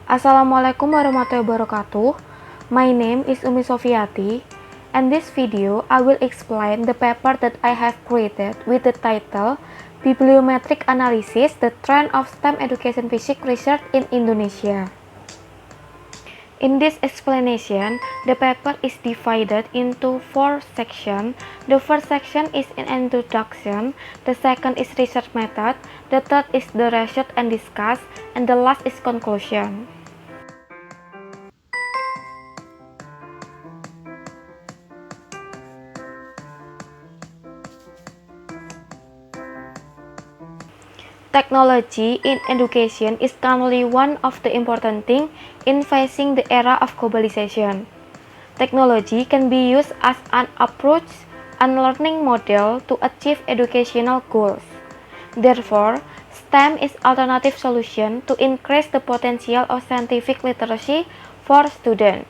Assalamualaikum warahmatullahi wabarakatuh. My name is Umi Sofiati, and this video I will explain the paper that I have created with the title Bibliometric Analysis: The Trend of STEM Education Physics Research in Indonesia. In this explanation, the paper is divided into 4 sections. The first section is an introduction, the second is research method, the third is the research and discuss, and the last is conclusion. Technology in education is currently one of the important things in facing the era of globalization. Technology can be used as an approach and learning model to achieve educational goals. Therefore, STEM is an alternative solution to increase the potential of scientific literacy for students.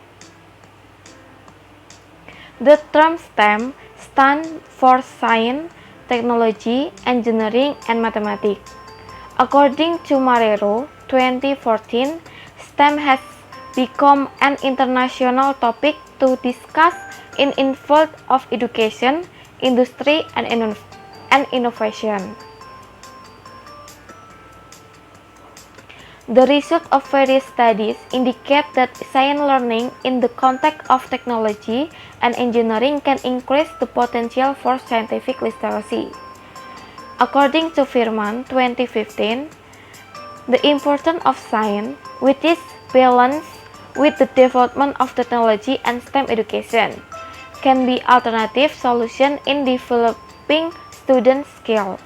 The term STEM stands for Science, Technology, Engineering, and Mathematics. According to Marrero, 2014, STEM has become an international topic to discuss in field of education, industry, and innovation. The results of various studies indicate that science learning in the context of technology and engineering can increase the potential for scientific literacy. According to Firman, 2015, the importance of science, which is balanced with the development of technology and STEM education, can be alternative solution in developing student skills.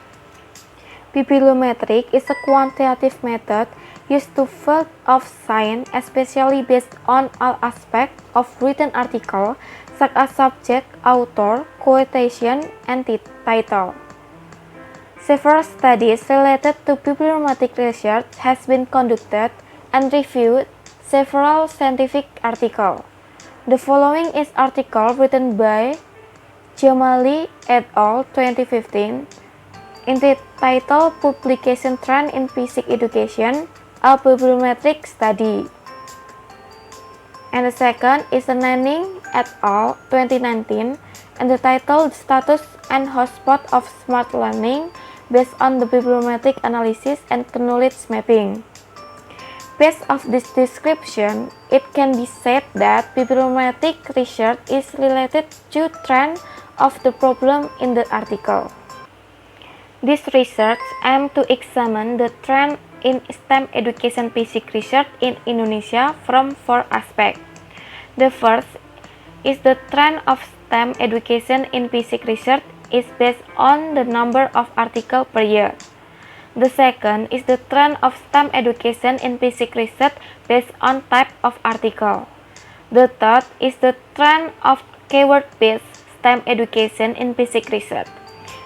Bibliometric is a quantitative method used to field of science, especially based on all aspects of written article, such as subject, author, quotation, and title. Several studies related to bibliometric research has been conducted and reviewed several scientific articles. The following is article written by Jamali et al. 2015, entitled Publication Trend in Physics Education, a Bibliometric Study. And the second is Nanning et al. 2019, and the title Status and Hotspot of Smart Learning based on the bibliometric analysis and knowledge mapping. Based on this description, it can be said that bibliometric research is related to trend of the problem in the article. This research aims to examine the trend in STEM education physics research in Indonesia from 4 aspects. The first is the trend of STEM education in physics research is based on the number of articles per year. The second is the trend of STEM education in physics research based on type of article. The third is the trend of keyword-based STEM education in physics research.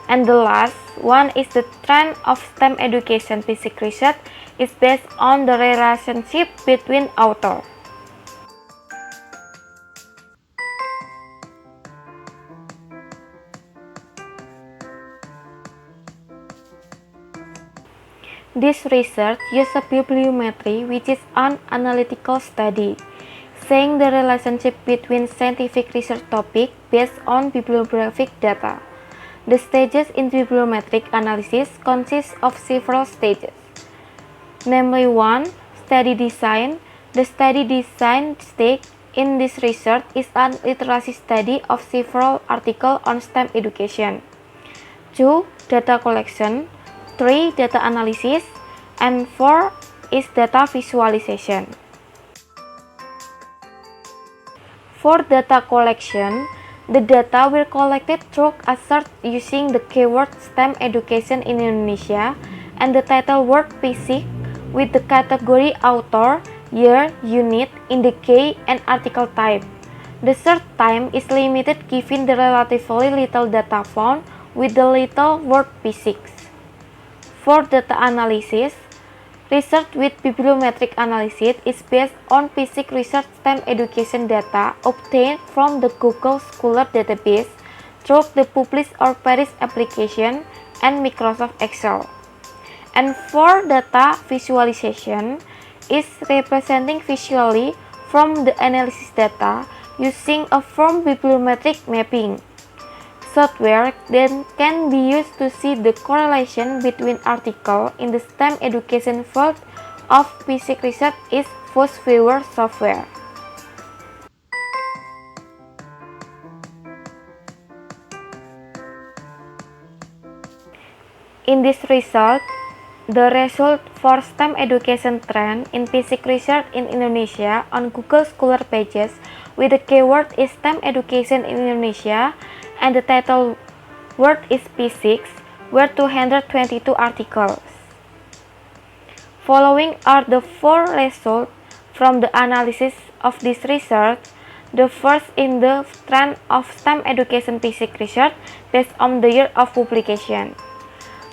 And the last one is the trend of STEM education physics research is based on the relationship between authors. This research uses bibliometry, which is an analytical study, saying the relationship between scientific research topics based on bibliographic data. The stages in bibliometric analysis consist of several stages, namely 1. Study design. The study design stage in this research is an literacy study of several articles on STEM education. 2. Data collection. 3. Data analysis, and 4 is data visualization. For data collection, the data were collected through a search using the keyword STEM education in Indonesia and the title word physics with the category author, year, unit, indicate, and article type. The search time is limited given the relatively little data found with the little word physics. For data analysis, research with bibliometric analysis is based on physics research STEM education data obtained from the Google Scholar database through the Publish or Perish application and Microsoft Excel. And for data visualization, is representing visually from the analysis data using a form bibliometric mapping. Software then can be used to see the correlation between articles in the STEM education field of basic research is FOSS-Viewer software. In this result, the result for STEM education trend in basic research in Indonesia on Google Scholar pages with the keyword is STEM education in Indonesia and the title word is P6 were 222 articles. Following are the four results from the analysis of this research. The first in the trend of STEM education basic research based on the year of publication.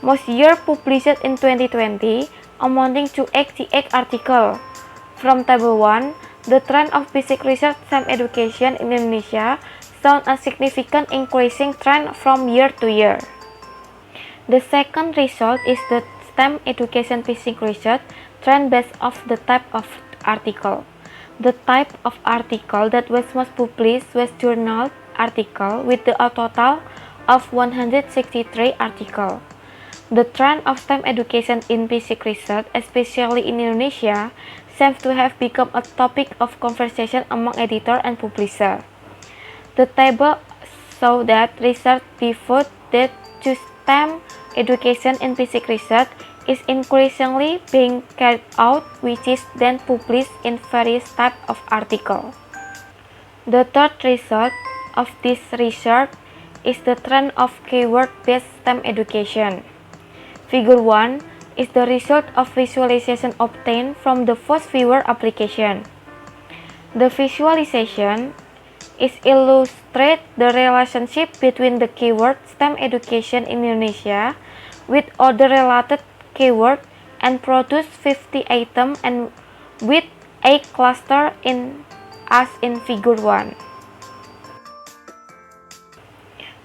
Most year published in 2020 amounting to 88 articles. From table 1, the trend of basic research STEM education in Indonesia shown a significant increasing trend from year to year. The second result is the STEM education basic research trend based off the type of article. The type of article that was most published was journal article with a total of 163 articles. The trend of STEM education in basic research, especially in Indonesia, seems to have become a topic of conversation among editors and publishers. The table shows that research devoted to STEM education in basic research is increasingly being carried out, which is then published in various types of articles. The third result of this research is the trend of keyword-based STEM education. Figure 1 is the result of visualization obtained from the FOSS-Viewer application. The visualization is illustrate the relationship between the keyword STEM education in Indonesia with other related keywords and produce 50 items and with a cluster as in figure 1.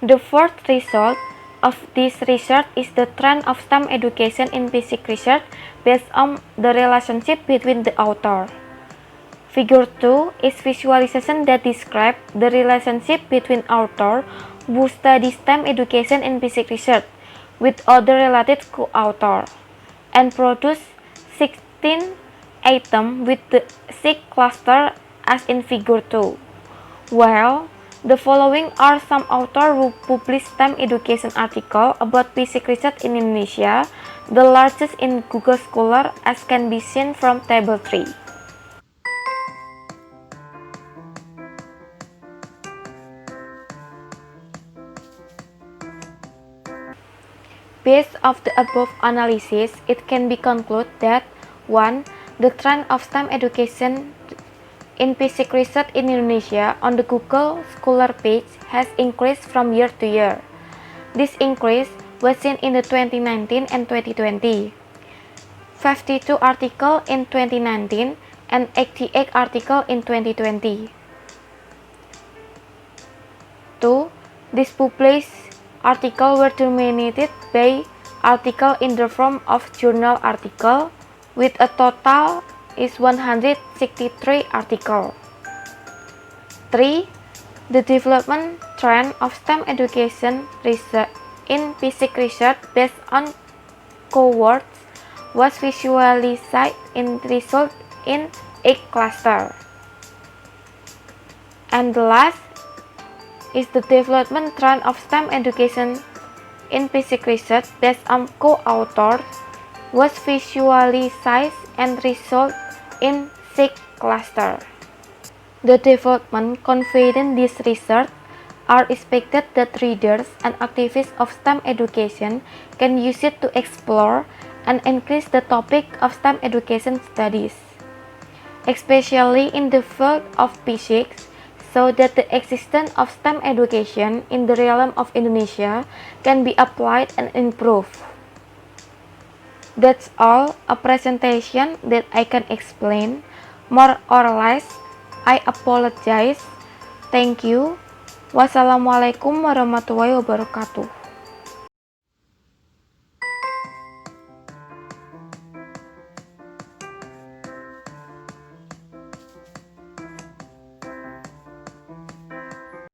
The fourth result of this research is the trend of STEM education in basic research based on the relationship between the author. Figure 2 is visualization that describes the relationship between author who study STEM education in basic research with other related co-authors and produce 16 items with the 6 cluster as in figure 2. Well, the following are some authors who published STEM education articles about basic research in Indonesia, the largest in Google Scholar as can be seen from table 3. Based off the above analysis, it can be concluded that 1. The trend of STEM education in basic research in Indonesia on the Google Scholar page has increased from year to year. This increase was seen in the 2019 and 2020. 52 articles in 2019 and 88 articles in 2020. 2. These published articles were dominated by articles in the form of journal article with a total is 163 articles. 3. The development trend of STEM education research in basic research based on keywords was visualized in result in 8 clusters. And the last is the development trend of STEM education in basic research based on co-authors was visualized and result in 6 clusters. The development conveyed in this research are expected that readers and activists of STEM education can use it to explore and increase the topic of STEM education studies, especially in the field of physics, so that the existence of STEM education in the realm of Indonesia can be applied and improved. That's all a presentation that I can explain. More or less, I apologize. Thank you. Wassalamualaikum warahmatullahi wabarakatuh.